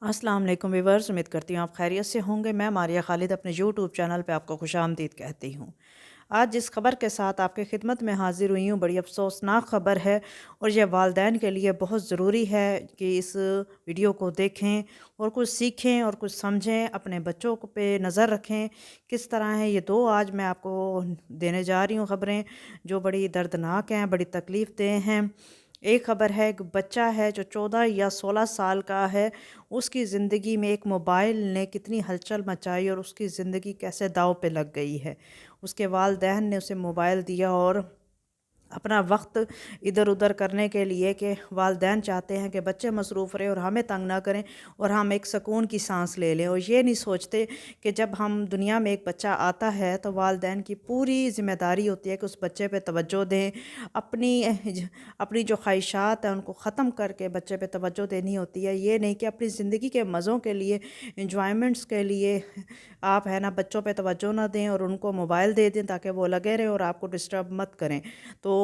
अस्सलाम वालेकुम व्यूअर्स, उम्मीद करती हूँ आप खैरियत से होंगे। मैं मारिया खालिद अपने यूट्यूब चैनल पे आपको खुशामदीद कहती हूँ। आज जिस खबर के साथ आपकी खिदमत में हाजिर हुई हूँ, बड़ी अफसोसनाक खबर है और यह वालिदैन के लिए बहुत ज़रूरी है कि इस वीडियो को देखें और कुछ सीखें और कुछ समझें, अपने बच्चों को पे नज़र रखें। किस तरह है ये दो आज मैं आपको देने जा रही हूँ खबरें, जो बड़ी दर्दनाक हैं, बड़ी तकलीफ़ देह हैं। एक ख़बर है, एक बच्चा है जो 14 या 16 साल का है, उसकी ज़िंदगी में एक मोबाइल ने कितनी हलचल मचाई और उसकी ज़िंदगी कैसे दाँव पे लग गई है। उसके वालिदैन ने उसे मोबाइल दिया और अपना वक्त इधर-उधर करने के लिए कि वालिदैन चाहते हैं कि बच्चे मसरूफ़ रहें और हमें तंग ना करें और हम एक सुकून की सांस ले लें, और ये नहीं सोचते कि जब हम दुनिया में एक बच्चा आता है तो वालिदैन की पूरी ज़िम्मेदारी होती है कि उस बच्चे पे तवज्जो दें। अपनी जो ख्वाहिशात हैं उनको ख़त्म करके बच्चे पे तवज्जो देनी होती है। ये नहीं कि अपनी ज़िंदगी के मज़ों के लिए, एन्जॉयमेंट्स के लिए आप है ना बच्चों पे तवज्जो ना दें और उनको मोबाइल दे दें ताकि वो लगे रहें और आपको डिस्टर्ब मत करें। तो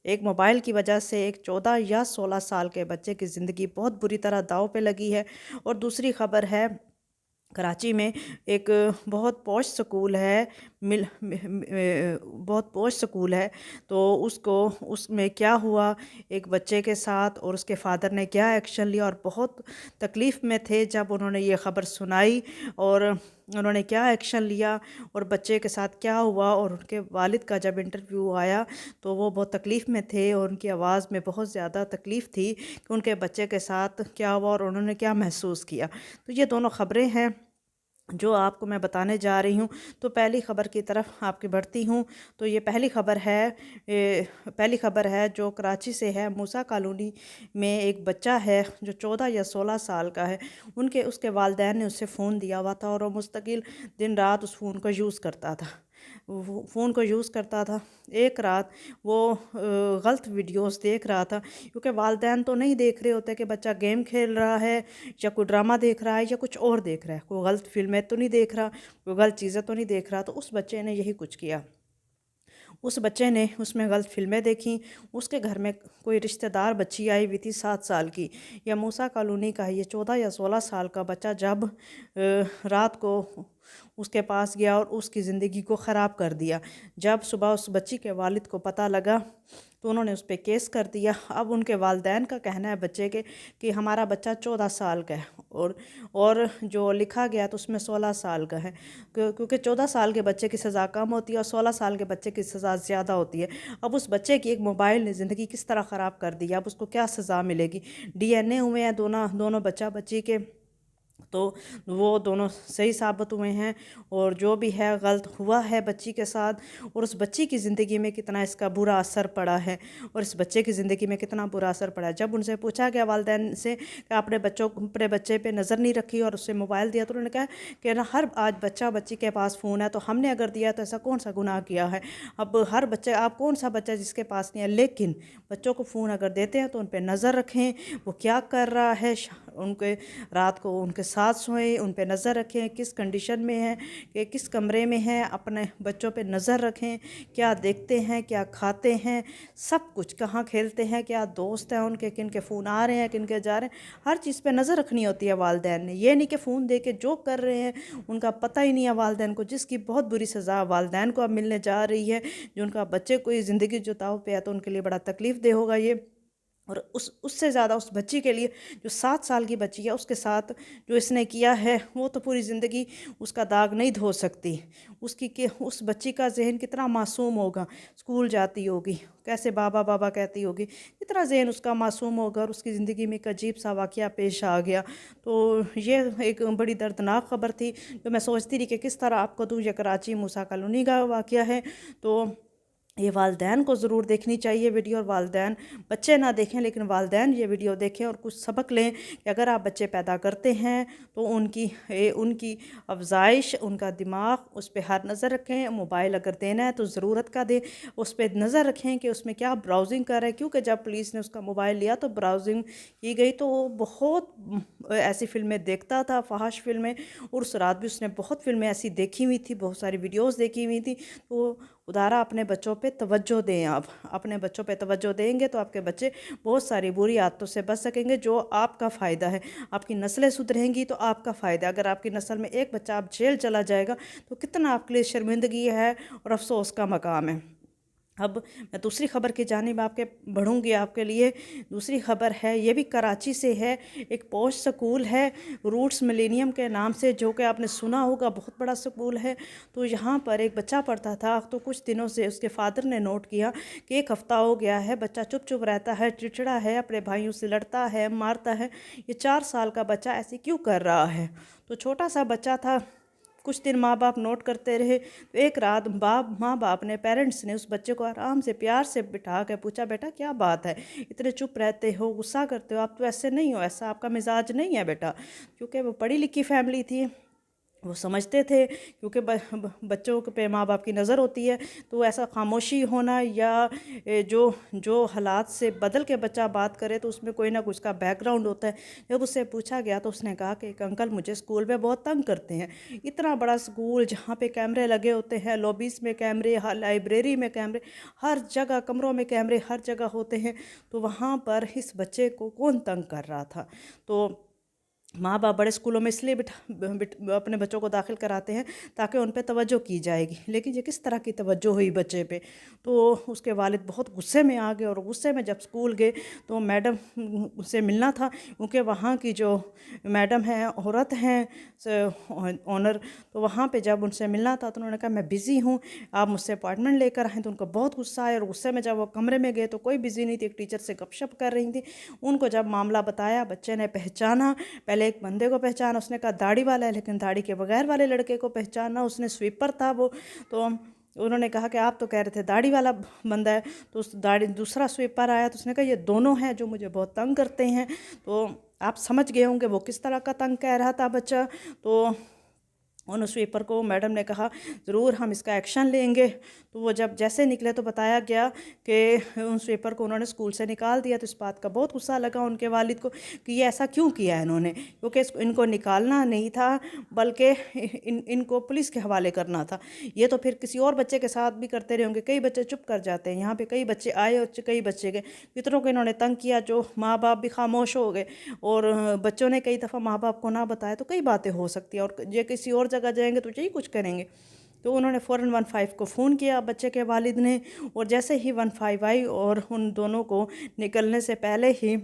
एक मोबाइल की वजह से एक 14 या 16 साल के बच्चे की ज़िंदगी बहुत बुरी तरह दाँव पे लगी है। और दूसरी ख़बर है, कराची में एक बहुत पॉश स्कूल है, बहुत पॉश स्कूल है। तो उसको उसमें क्या हुआ एक बच्चे के साथ, और उसके फ़ादर ने क्या एक्शन लिया, और बहुत तकलीफ़ में थे जब उन्होंने ये ख़बर सुनाई और उन्होंने क्या एक्शन लिया और बच्चे के साथ क्या हुआ। और उनके वालिद का जब इंटरव्यू आया तो वो बहुत तकलीफ़ में थे और उनकी आवाज़ में बहुत ज़्यादा तकलीफ़ थी कि उनके बच्चे के साथ क्या हुआ और उन्होंने क्या महसूस किया। तो ये दोनों ख़बरें हैं जो आपको मैं बताने जा रही हूँ। तो पहली ख़बर की तरफ आपकी बढ़ती हूँ। तो ये पहली ख़बर है जो कराची से है। मूसा कॉलोनी में एक बच्चा है जो 14 या 16 साल का है। उसके वालिदैन ने उसे फ़ोन दिया हुआ था और वो मुस्तकिल दिन रात उस फ़ोन को यूज़ करता था। वो फ़ोन को यूज़ करता था। एक रात वो गलत वीडियोस देख रहा था, क्योंकि वालिदैन तो नहीं देख रहे होते कि बच्चा गेम खेल रहा है या कोई ड्रामा देख रहा है या कुछ और देख रहा है, कोई गलत फ़िल्में तो नहीं देख रहा, कोई गलत चीज़ें तो नहीं देख रहा। तो उस बच्चे ने यही कुछ किया। उस बच्चे ने उसमें गलत फ़िल्में देखी। उसके घर में कोई रिश्तेदार बच्ची आई हुई थी 7 साल की। या मूसा कॉलोनी का ये 14 या 16 साल का बच्चा जब रात को उसके पास गया और उसकी ज़िंदगी को ख़राब कर दिया। जब सुबह उस बच्ची के वालिद को पता लगा तो उन्होंने उस पे केस कर दिया। अब उनके वालिदैन का कहना है बच्चे के कि हमारा बच्चा 14 साल का है और जो लिखा गया तो उसमें 16 साल का है, क्योंकि 14 साल के बच्चे की सज़ा कम होती है और 16 साल के बच्चे की सज़ा ज़्यादा होती है। अब उस बच्चे की एक मोबाइल ने ज़िंदगी किस तरह ख़राब कर दी, अब उसको क्या सज़ा मिलेगी। डीएनए हुए हैं दोनों दोनों बच्चा बच्ची के, तो वो दोनों सही साबित हुए हैं। और जो भी है गलत हुआ है बच्ची के साथ, और उस बच्ची की ज़िंदगी में कितना इसका बुरा असर पड़ा है और इस बच्चे की ज़िंदगी में कितना बुरा असर पड़ा है। जब उनसे पूछा गया वालिदैन से कि अपने बच्चे पे नज़र नहीं रखी और उससे मोबाइल दिया, तो उन्होंने कहा कि ना हर आज बच्चा बच्ची के पास फ़ोन है, तो हमने अगर दिया तो ऐसा कौन सा गुनाह किया है। अब हर बच्चे, आप कौन सा बच्चा जिसके पास नहीं है, लेकिन बच्चों को फ़ोन अगर देते हैं तो उन पर नज़र रखें, वो क्या कर रहा है, उनके रात को उनके साथ सोएं, उन पे नज़र रखें, किस कंडीशन में है, कि किस कमरे में है, अपने बच्चों पे नज़र रखें, क्या देखते हैं, क्या खाते हैं, सब कुछ, कहाँ खेलते हैं, क्या दोस्त हैं उनके, किन के फ़ोन आ रहे हैं, किन के जा रहे हैं, हर चीज़ पे नज़र रखनी होती है वालिदैन ने। ये नहीं कि फ़ोन दे के जो कर रहे हैं उनका पता ही नहीं है वालिदैन को, जिसकी बहुत बुरी सज़ा वालिदैन को अब मिलने जा रही है। जो उनका बच्चे को ज़िंदगी जो दाँव पे है तो उनके लिए बड़ा तकलीफ़ देह होगा ये। और उससे ज़्यादा उस बच्ची के लिए जो 7 साल की बच्ची है, उसके साथ जो इसने किया है वो तो पूरी ज़िंदगी उसका दाग नहीं धो सकती। उस बच्ची का ज़हन कितना मासूम होगा, स्कूल जाती होगी, कैसे बाबा बाबा कहती होगी, कितना ज़हन उसका मासूम होगा और उसकी ज़िंदगी में एक अजीब सा वाक़या पेश आ गया। तो ये एक बड़ी दर्दनाक ख़बर थी जो मैं सोचती रही कि किस तरह आपको दूँ। ये कराची मूसा कॉलोनी का वाक़या है। तो ये वालिदैन को ज़रूर देखनी चाहिए वीडियो, और वालिदैन बच्चे ना देखें लेकिन वालिदैन ये वीडियो देखें और कुछ सबक लें कि अगर आप बच्चे पैदा करते हैं तो उनकी अफजाइश, उनका दिमाग, उस पर हर नज़र रखें। मोबाइल अगर देना है तो ज़रूरत का दें, उस पर नज़र रखें कि उसमें क्या ब्राउजिंग कर रहा है, क्योंकि जब पुलिस ने उसका मोबाइल लिया तो ब्राउजिंग की गई तो वो बहुत ऐसी फ़िल्में देखता था, फहाश फ़िल्में, और उस रात भी उसने बहुत फ़िल्में ऐसी देखी हुई थी, बहुत सारी वीडियोज़ देखी हुई थी। तो उदाहरण अपने बच्चों पे तवज्जो दें। आप अपने बच्चों पे तवज्जो देंगे तो आपके बच्चे बहुत सारी बुरी आदतों से बच सकेंगे, जो आपका फ़ायदा है। आपकी नस्लें सुधरेंगी तो आपका फ़ायदा। अगर आपकी नस्ल में एक बच्चा आप जेल चला जाएगा तो कितना आपके लिए शर्मिंदगी है और अफसोस का मकाम है। अब मैं दूसरी ख़बर की जानिब आपके बढ़ूँगी आपके लिए। दूसरी ख़बर है, ये भी कराची से है। एक पॉश स्कूल है रूट्स मिलेनियम के नाम से, जो कि आपने सुना होगा, बहुत बड़ा स्कूल है। तो यहाँ पर एक बच्चा पढ़ता था। तो कुछ दिनों से उसके फादर ने नोट किया कि एक हफ़्ता हो गया है, बच्चा चुप चुप रहता है, चिड़चिड़ा है, अपने भाइयों से लड़ता है, मारता है। ये 4 साल का बच्चा ऐसे क्यों कर रहा है? तो छोटा सा बच्चा था। कुछ दिन माँ बाप नोट करते रहे। तो एक रात माँ बाप ने, पेरेंट्स ने उस बच्चे को आराम से प्यार से बिठा के पूछा, बेटा क्या बात है, इतने चुप रहते हो, गुस्सा करते हो, आप तो ऐसे नहीं हो, ऐसा आपका मिजाज नहीं है बेटा। क्योंकि वो पढ़ी लिखी फैमिली थी, वो समझते थे, क्योंकि बच्चों पे माँ बाप की नज़र होती है। तो ऐसा खामोशी होना या जो जो हालात से बदल के बच्चा बात करे तो उसमें कोई ना कुछ का बैकग्राउंड होता है। जब उससे पूछा गया तो उसने कहा कि एक अंकल मुझे स्कूल में बहुत तंग करते हैं। इतना बड़ा स्कूल जहाँ पे कैमरे लगे होते हैं, लॉबीज़ में कैमरे, लाइब्रेरी में कैमरे, हर जगह कमरों में कैमरे हर जगह होते हैं। तो वहाँ पर इस बच्चे को कौन तंग कर रहा था? तो माँ बाप बड़े स्कूलों में इसलिए अपने बच्चों को दाखिल कराते हैं ताकि उन पे तवज्जो की जाएगी। लेकिन ये किस तरह की तवज्जो हुई बच्चे पे? तो उसके वालिद बहुत गुस्से में आ गए, और गुस्से में जब स्कूल गए तो मैडम से मिलना था, क्योंकि वहाँ की जो मैडम है, औरत हैं ऑनर, तो वहाँ पे जब उनसे मिलना था तो उन्होंने कहा मैं बिज़ी हूँ, आप मुझसे अपॉइंटमेंट लेकर आएँ। तो उनको बहुत गुस्सा आया, और गुस्से में जब वो कमरे में गए तो कोई बिज़ी नहीं थी, एक टीचर से गपशप कर रही थी। उनको जब मामला बताया, बच्चे ने पहचाना, पहले एक बंदे को पहचाना, उसने कहा दाढ़ी वाला है, लेकिन दाढ़ी के बगैर वाले लड़के को पहचाना, उसने स्वीपर था वो। तो उन्होंने कहा कि आप तो कह रहे थे दाढ़ी वाला बंदा है। तो उस दाढ़ी दूसरा स्वीपर आया, तो उसने कहा ये दोनों हैं जो मुझे बहुत तंग करते हैं। तो आप समझ गए होंगे वो किस तरह का तंग कह रहा था बच्चा। तो उन स्वीपर को मैडम ने कहा ज़रूर हम इसका एक्शन लेंगे। तो वो जब जैसे निकले तो बताया गया कि उन स्वीपर को उन्होंने स्कूल से निकाल दिया। तो इस बात का बहुत गुस्सा लगा उनके वालिद को कि ये ऐसा क्यों किया है इन्होंने, क्योंकि इनको निकालना नहीं था बल्कि इनको पुलिस के हवाले करना था। ये तो फिर किसी और बच्चे के साथ भी करते रहे होंगे, कई बच्चे चुप कर जाते हैं। यहाँ पे कई बच्चे आए और कई बच्चे गए, कितनों को इन्होंने तंग किया, जो माँ बाप भी खामोश हो गए, और बच्चों ने कई दफ़ा माँ बाप को ना बताया। तो कई बातें हो सकती हैं, और ये किसी और जगह जाएंगे तो यही कुछ करेंगे। तो उन्होंने फ़ौरन 15 को फ़ोन किया बच्चे के वालिद ने, और जैसे ही 15 आई और उन दोनों को निकलने से पहले ही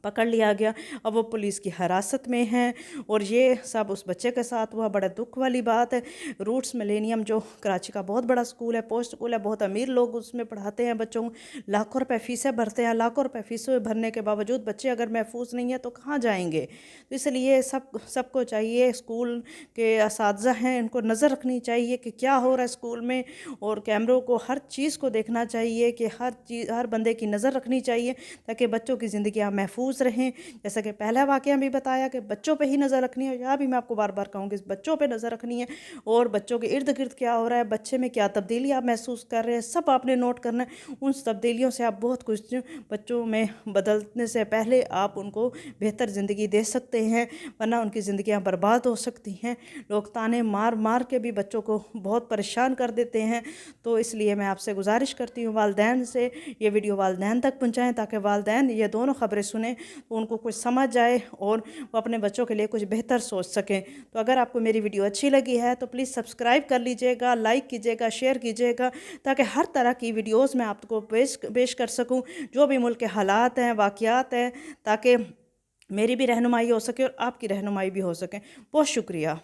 पकड़ लिया गया। अब वो पुलिस की हिरासत में हैं, और ये सब उस बच्चे के साथ हुआ। बड़ा दुख वाली बात है। रूट्स मिलेनियम जो कराची का बहुत बड़ा स्कूल है, पोस्ट स्कूल है, बहुत अमीर लोग उसमें पढ़ाते हैं बच्चों को, लाखों रुपए फ़ीसें भरते हैं। लाखों रुपए फ़ीसें भरने के बावजूद बच्चे अगर महफूज नहीं है तो कहाँ जाएंगे? तो इसलिए सबको चाहिए, स्कूल के असातिज़ा हैं इनको नज़र रखनी चाहिए कि क्या हो रहा है स्कूल में, और कैमरों को, हर चीज़ को देखना चाहिए कि हर बंदे की नज़र रखनी चाहिए, ताकि बच्चों की ज़िंदगियाँ महफूज रहें। जैसा कि पहला वाक़या भी बताया कि बच्चों पे ही नज़र रखनी है, या भी मैं आपको बार बार कहूँगी बच्चों पे नज़र रखनी है, और बच्चों के इर्द गिर्द क्या हो रहा है, बच्चे में क्या तब्दीली आप महसूस कर रहे हैं, सब आपने नोट करना है। उन तब्दीलियों से आप बहुत कुछ बच्चों में बदलने से पहले आप उनको बेहतर ज़िंदगी दे सकते हैं, वरना उनकी ज़िंदगियाँ बर्बाद हो सकती हैं। लोग ताने मार मार के भी बच्चों को बहुत परेशान कर देते हैं। तो इसलिए मैं आपसे गुजारिश करती हूँ वालिदैन से, ये वीडियो वालिदैन तक पहुँचाएँ, ताकि वालिदैन ये दोनों ख़बरें सुने तो उनको कुछ समझ आए और वो अपने बच्चों के लिए कुछ बेहतर सोच सकें। तो अगर आपको मेरी वीडियो अच्छी लगी है तो प्लीज़ सब्सक्राइब कर लीजिएगा, लाइक कीजिएगा, शेयर कीजिएगा, ताकि हर तरह की वीडियोज़ मैं आपको पेश कर सकूं, जो भी मुल्क के हालात हैं, वाक़यात हैं, ताकि मेरी भी रहनुमाई हो सके और आपकी रहनुमाई भी हो सके। बहुत शुक्रिया।